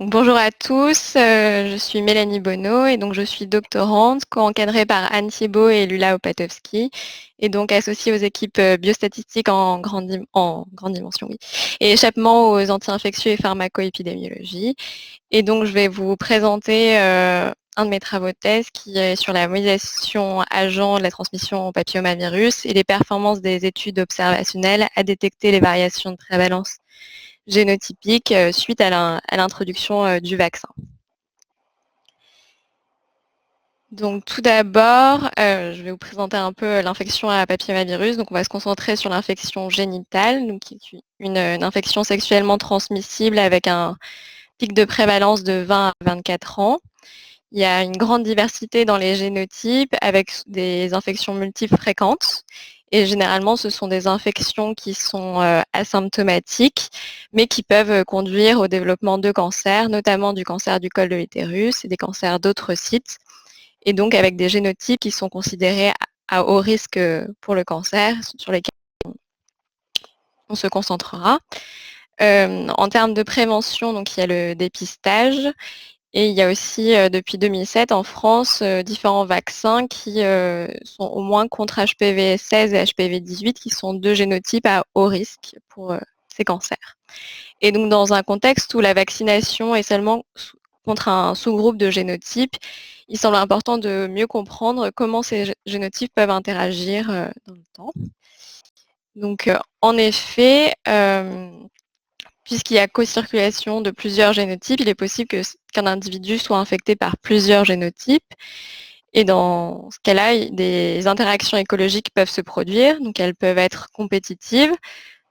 Donc, bonjour à tous, je suis Mélanie Bonneau et donc je suis doctorante co-encadrée par Anne Thiebaud et Lula Opatowski et donc associée aux équipes biostatistiques en grande dimension, oui, et échappement aux anti-infectieux et pharmacoépidémiologie. Et donc je vais vous présenter un de mes travaux de thèse qui est sur la modélisation agent de la transmission au papillomavirus et les performances des études observationnelles à détecter les variations de prévalence génotypique suite à l'introduction du vaccin. Donc tout d'abord, je vais vous présenter un peu l'infection à papillomavirus. Donc on va se concentrer sur l'infection génitale, donc qui est une infection sexuellement transmissible avec un pic de prévalence de 20 à 24 ans. Il y a une grande diversité dans les génotypes avec des infections multiples fréquentes. Et généralement, ce sont des infections qui sont asymptomatiques, mais qui peuvent conduire au développement de cancers, notamment du cancer du col de l'utérus et des cancers d'autres sites. Et donc avec des génotypes qui sont considérés à haut risque pour le cancer, sur lesquels on se concentrera. En termes de prévention, donc il y a le dépistage. Et il y a aussi, depuis 2007 en France, différents vaccins qui sont au moins contre HPV-16 et HPV-18, qui sont 2 génotypes à haut risque pour ces cancers. Et donc dans un contexte où la vaccination est seulement contre un sous-groupe de génotypes, il semble important de mieux comprendre comment ces génotypes peuvent interagir dans le temps. Donc en effet, puisqu'il y a co-circulation de plusieurs génotypes, il est possible qu'un individu soit infecté par plusieurs génotypes. Et dans ce cas-là, des interactions écologiques peuvent se produire. Donc elles peuvent être compétitives,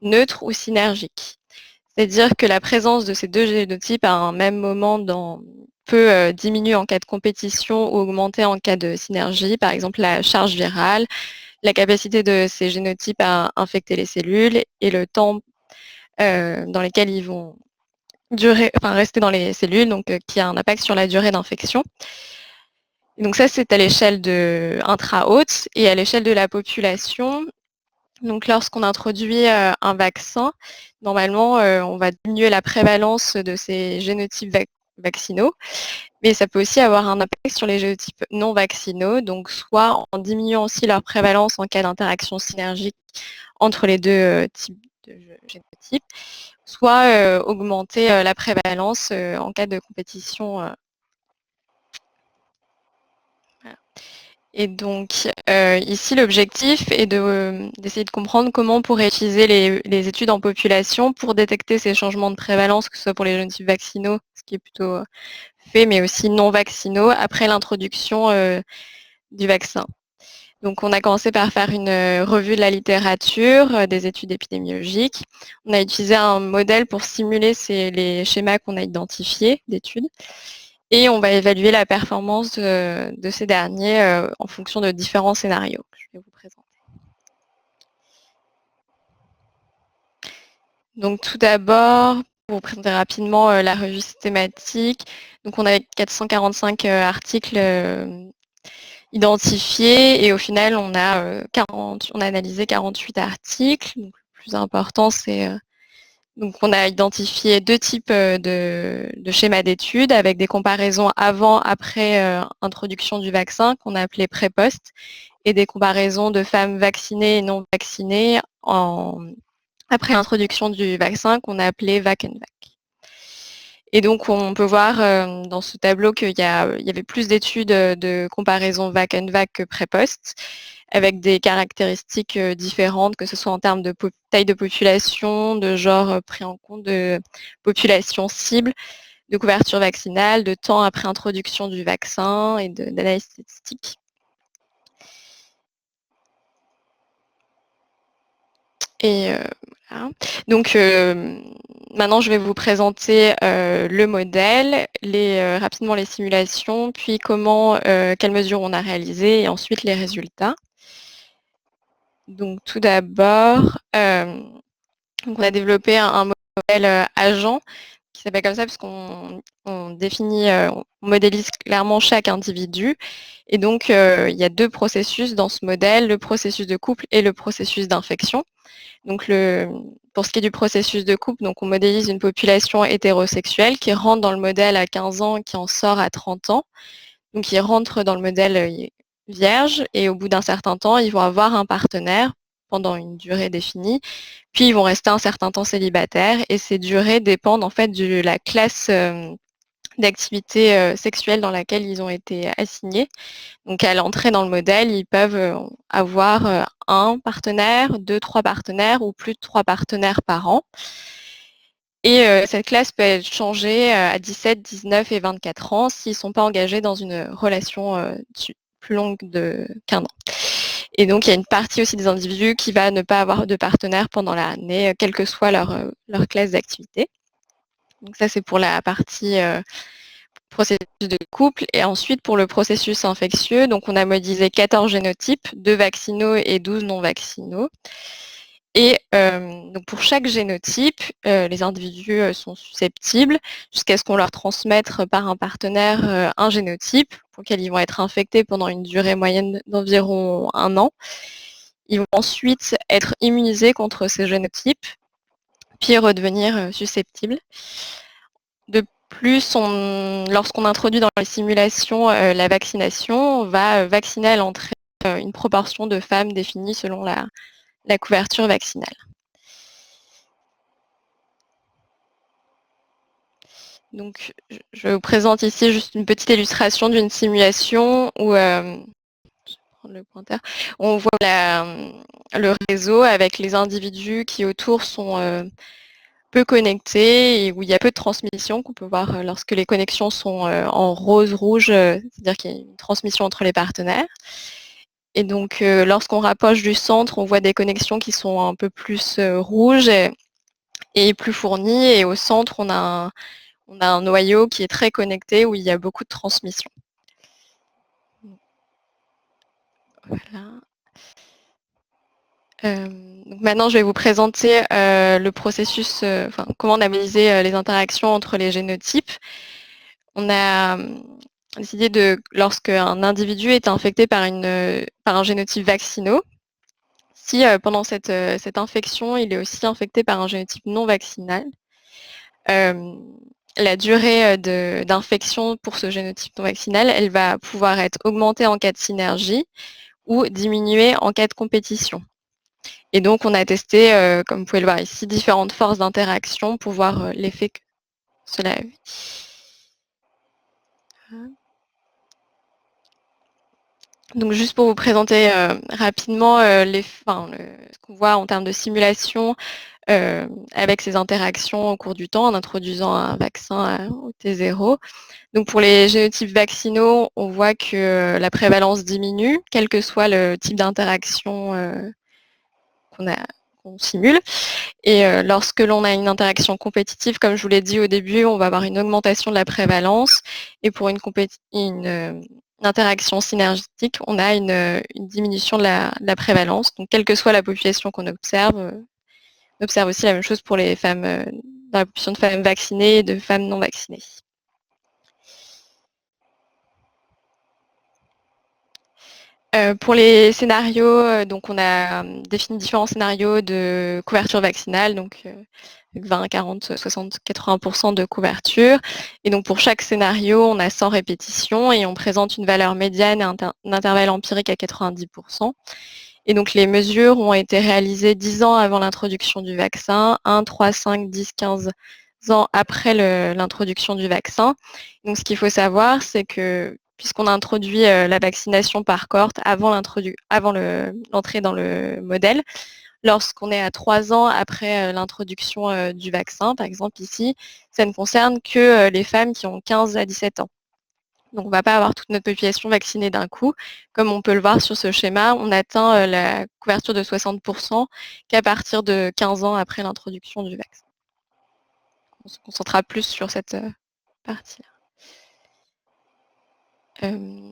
neutres ou synergiques. C'est-à-dire que la présence de ces deux génotypes à un même moment peut diminuer en cas de compétition ou augmenter en cas de synergie. Par exemple, la charge virale, la capacité de ces génotypes à infecter les cellules et le temps dans lesquels ils vont rester dans les cellules, donc qui a un impact sur la durée d'infection. Donc ça, c'est à l'échelle de intra-hôte et à l'échelle de la population. Donc lorsqu'on introduit un vaccin, normalement, on va diminuer la prévalence de ces génotypes vaccinaux, mais ça peut aussi avoir un impact sur les génotypes non vaccinaux, donc soit en diminuant aussi leur prévalence en cas d'interaction synergique entre les deux types de génotypes, soit augmenter la prévalence en cas de compétition. Voilà. Et donc ici, l'objectif est d'essayer de comprendre comment on pourrait utiliser les études en population pour détecter ces changements de prévalence, que ce soit pour les génotypes vaccinaux, ce qui est plutôt fait, mais aussi non vaccinaux, après l'introduction du vaccin. Donc on a commencé par faire une revue de la littérature, des études épidémiologiques. On a utilisé un modèle pour simuler les schémas qu'on a identifiés d'études. Et on va évaluer la performance de ces derniers en fonction de différents scénarios que je vais vous présenter. Donc tout d'abord, pour vous présenter rapidement la revue systématique, donc on a 445 articles identifiés et au final on a analysé 48 articles. Donc, le plus important, c'est donc on a identifié deux types de schémas d'études avec des comparaisons avant-après introduction du vaccin qu'on a appelé pré-post et des comparaisons de femmes vaccinées et non vaccinées après l'introduction du vaccin qu'on a appelé vac and vac. Et donc on peut voir dans ce tableau qu'il y avait plus d'études de comparaison vac and vac que pré-post, avec des caractéristiques différentes, que ce soit en termes de taille de population, de genre pris en compte, de population cible, de couverture vaccinale, de temps après introduction du vaccin et d'analyse statistique. Et voilà. Donc maintenant, je vais vous présenter le modèle, rapidement les simulations, puis quelles mesures on a réalisées et ensuite les résultats. Donc tout d'abord, on a développé un modèle agent s'appelle comme ça parce qu'on définit, on modélise clairement chaque individu. Et donc, il y a 2 processus dans ce modèle, le processus de couple et le processus d'infection. Donc pour ce qui est du processus de couple, donc on modélise une population hétérosexuelle qui rentre dans le modèle à 15 ans, qui en sort à 30 ans. Donc ils rentrent dans le modèle vierge et au bout d'un certain temps, ils vont avoir un partenaire pendant une durée définie, puis ils vont rester un certain temps célibataires et ces durées dépendent en fait de la classe d'activité sexuelle dans laquelle ils ont été assignés. Donc à l'entrée dans le modèle, ils peuvent avoir un partenaire, 2, 3 partenaires ou plus de 3 partenaires par an. Et cette classe peut être changée à 17, 19 et 24 ans s'ils ne sont pas engagés dans une relation plus longue qu'un an. Et donc il y a une partie aussi des individus qui va ne pas avoir de partenaire pendant l'année, quelle que soit leur classe d'activité. Donc ça c'est pour la partie processus de couple. Et ensuite, pour le processus infectieux, donc on a modélisé 14 génotypes, 2 vaccinaux et 12 non vaccinaux. Et donc pour chaque génotype, les individus sont susceptibles jusqu'à ce qu'on leur transmette par un partenaire un génotype pour lequel ils vont être infectés pendant une durée moyenne d'environ 1 an. Ils vont ensuite être immunisés contre ces génotypes, puis redevenir susceptibles. De plus, lorsqu'on introduit dans les simulations la vaccination, on va vacciner à l'entrée une proportion de femmes définie selon la couverture vaccinale. Donc, je vous présente ici juste une petite illustration d'une simulation où, je vais prendre le pointeur, on voit le réseau avec les individus qui autour sont peu connectés et où il y a peu de transmission qu'on peut voir lorsque les connexions sont en rose-rouge, c'est-à-dire qu'il y a une transmission entre les partenaires. Et donc, lorsqu'on rapproche du centre, on voit des connexions qui sont un peu plus rouges et plus fournies. Et au centre, on a un noyau qui est très connecté où il y a beaucoup de transmission. Voilà. Donc maintenant, je vais vous présenter le processus, comment on a analysé les interactions entre les génotypes. On a décidé lorsqu'un individu est infecté par un génotype vaccinaux, si pendant cette infection, il est aussi infecté par un génotype non vaccinal, la durée d'infection pour ce génotype non vaccinal, elle va pouvoir être augmentée en cas de synergie ou diminuée en cas de compétition. Et donc, on a testé, comme vous pouvez le voir ici, différentes forces d'interaction pour voir l'effet que cela a eu. Donc, juste pour vous présenter rapidement ce qu'on voit en termes de simulation avec ces interactions au cours du temps en introduisant un vaccin au T0. Donc, pour les génotypes vaccinaux, on voit que la prévalence diminue, quel que soit le type d'interaction qu'on simule. Et lorsque l'on a une interaction compétitive, comme je vous l'ai dit au début, on va avoir une augmentation de la prévalence. Et pour une interaction synergétique, on a une diminution de la prévalence. Donc, quelle que soit la population qu'on observe, on observe aussi la même chose pour les femmes, dans la population de femmes vaccinées et de femmes non vaccinées. Pour les scénarios, donc on a défini différents scénarios de couverture vaccinale, donc 20, 40, 60, 80% de couverture. Et donc pour chaque scénario, on a 100 répétitions et on présente une valeur médiane et un intervalle empirique à 90%. Et donc les mesures ont été réalisées 10 ans avant l'introduction du vaccin, 1, 3, 5, 10, 15 ans après l'introduction du vaccin. Donc ce qu'il faut savoir, c'est que puisqu'on a introduit la vaccination par cohorte avant l'entrée dans le modèle, lorsqu'on est à 3 ans après l'introduction du vaccin, par exemple ici, ça ne concerne que les femmes qui ont 15 à 17 ans. Donc on ne va pas avoir toute notre population vaccinée d'un coup. Comme on peut le voir sur ce schéma, on atteint la couverture de 60% qu'à partir de 15 ans après l'introduction du vaccin. On se concentrera plus sur cette partie-là.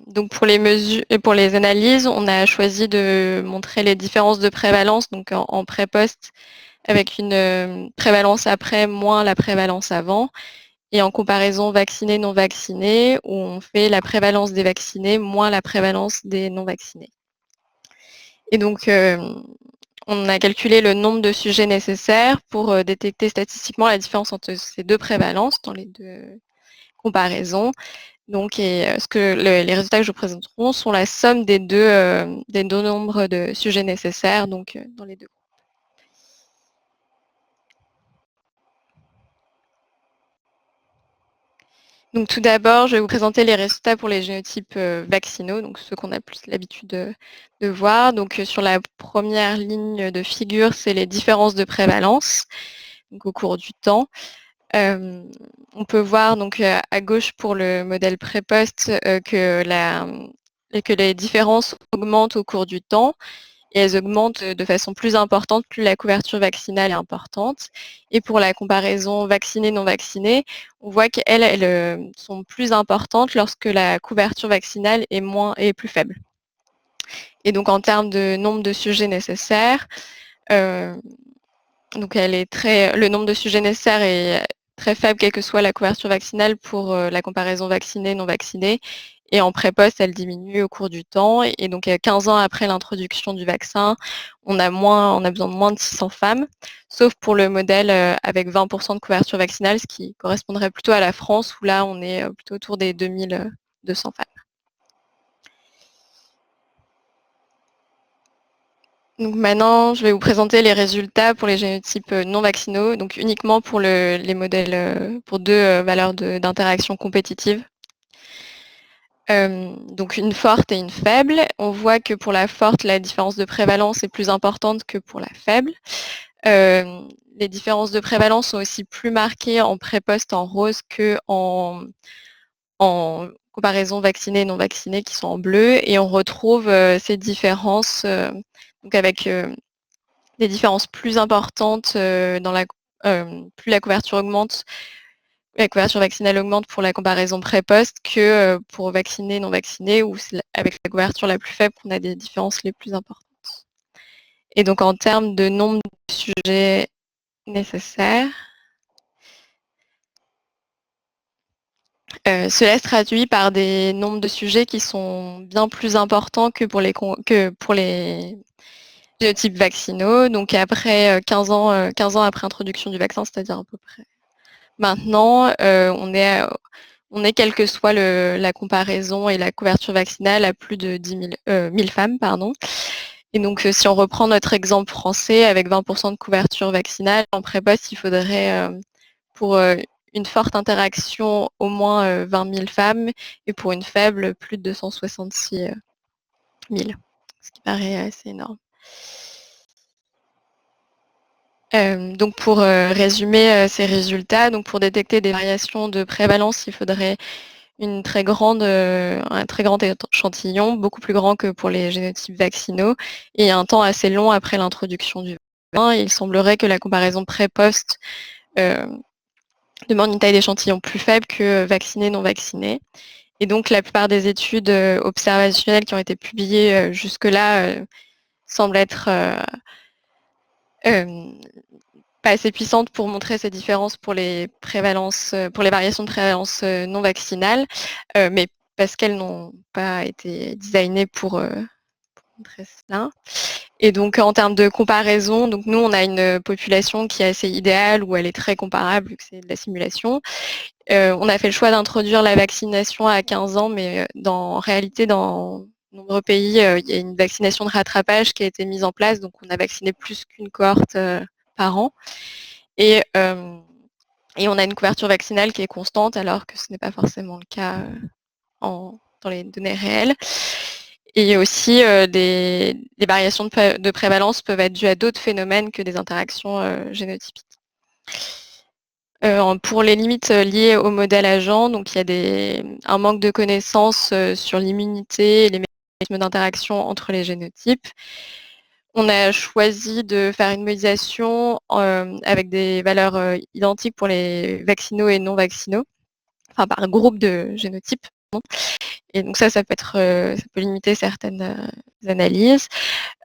Donc pour les mesures et pour les analyses, on a choisi de montrer les différences de prévalence, donc en pré-post, avec une prévalence après moins la prévalence avant. et en comparaison vaccinés, non vaccinés, où on fait la prévalence des vaccinés moins la prévalence des non vaccinés. Et donc, on a calculé le nombre de sujets nécessaires pour détecter statistiquement la différence entre ces deux prévalences dans les deux comparaisons. Donc, les résultats que je vous présenterai sont la somme des deux nombres de sujets nécessaires, donc dans les deux. Donc tout d'abord, je vais vous présenter les résultats pour les génotypes vaccinaux, donc ceux qu'on a plus l'habitude de voir. Donc sur la première ligne de figure, c'est les différences de prévalence donc, au cours du temps. On peut voir donc à gauche pour le modèle pré-post que les différences augmentent au cours du temps. Et elles augmentent de façon plus importante plus la couverture vaccinale est importante. Et pour la comparaison vaccinée-non vaccinée, on voit qu'elles sont plus importantes lorsque la couverture vaccinale est plus faible. Et donc en termes de nombre de sujets nécessaires, donc le nombre de sujets nécessaires est très faible quelle que soit la couverture vaccinale pour la comparaison vaccinée-non vaccinée. Et en pré-post, elle diminue au cours du temps. Et donc, 15 ans après l'introduction du vaccin, on a besoin de moins de 600 femmes, sauf pour le modèle avec 20% de couverture vaccinale, ce qui correspondrait plutôt à la France, où là, on est plutôt autour des 2200 femmes. Donc maintenant, je vais vous présenter les résultats pour les génotypes non vaccinaux, donc uniquement pour les modèles, pour deux valeurs d'interaction compétitive. Donc une forte et une faible. On voit que pour la forte, la différence de prévalence est plus importante que pour la faible. Les différences de prévalence sont aussi plus marquées en pré-post en rose que en comparaison vaccinée et non vaccinée qui sont en bleu. Et on retrouve ces différences donc avec des différences plus importantes plus la couverture augmente. La couverture vaccinale augmente pour la comparaison pré-post que pour vaccinés, non vaccinés, où c'est avec la couverture la plus faible qu'on a des différences les plus importantes. Et donc en termes de nombre de sujets nécessaires, cela se traduit par des nombres de sujets qui sont bien plus importants que pour les génotypes vaccinaux. Donc après 15 ans après introduction du vaccin, c'est-à-dire à peu près maintenant, on est quelle que soit la comparaison et la couverture vaccinale à plus de 1000 femmes. Pardon. Et donc, si on reprend notre exemple français, avec 20% de couverture vaccinale, en pré-post, il faudrait, pour une forte interaction, au moins 20 000 femmes, et pour une faible, plus de 266 000, ce qui paraît assez énorme. Donc pour résumer ces résultats, donc pour détecter des variations de prévalence, il faudrait un très grand échantillon, beaucoup plus grand que pour les génotypes vaccinaux, et un temps assez long après l'introduction du vaccin. Il semblerait que la comparaison pré-post demande une taille d'échantillon plus faible que vaccinés non vaccinés. Et donc la plupart des études observationnelles qui ont été publiées jusque-là semblent être pas assez puissantes pour montrer ces différences pour les variations de prévalence non vaccinales, mais parce qu'elles n'ont pas été designées pour montrer cela. Et donc en termes de comparaison, donc nous on a une population qui est assez idéale, où elle est très comparable vu que c'est de la simulation. On a fait le choix d'introduire la vaccination à 15 ans, mais en réalité dans de nombreux pays, il y a une vaccination de rattrapage qui a été mise en place, donc on a vacciné plus qu'une cohorte par an. Et on a une couverture vaccinale qui est constante, alors que ce n'est pas forcément le cas dans les données réelles. Et aussi, des variations de prévalence peuvent être dues à d'autres phénomènes que des interactions génotypiques. Pour les limites liées au modèle agent, donc il y a un manque de connaissances sur l'immunité et les mécanismes d'interaction entre les génotypes. On a choisi de faire une modélisation avec des valeurs identiques pour les vaccinaux et non vaccinaux, enfin par groupe de génotypes. Et donc ça peut limiter certaines analyses.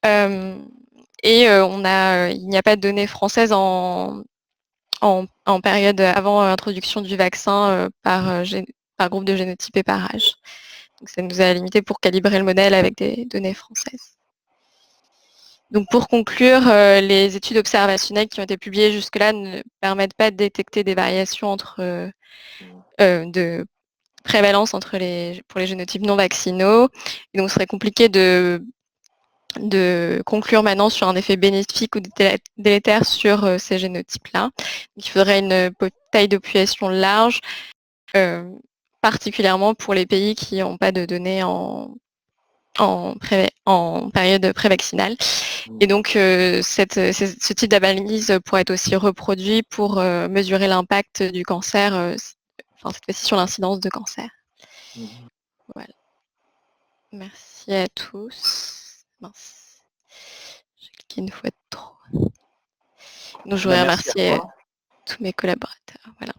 Il n'y a pas de données françaises en en période avant introduction du vaccin par groupe de génotype et par âge. Donc ça nous a limité pour calibrer le modèle avec des données françaises. Donc pour conclure, les études observationnelles qui ont été publiées jusque-là ne permettent pas de détecter des variations de prévalence pour les génotypes non vaccinaux. Et donc, ce serait compliqué de conclure maintenant sur un effet bénéfique ou délétère sur ces génotypes-là. Il faudrait une taille de population large, particulièrement pour les pays qui n'ont pas de données en période prévaccinale. Et donc, ce type d'analyse pourrait être aussi reproduit pour mesurer l'impact du cancer, cette fois-ci sur l'incidence de cancer. Voilà. Merci à tous. Mince. J'ai cliqué une fois de trop. Donc, je voudrais remercier tous mes collaborateurs. Voilà.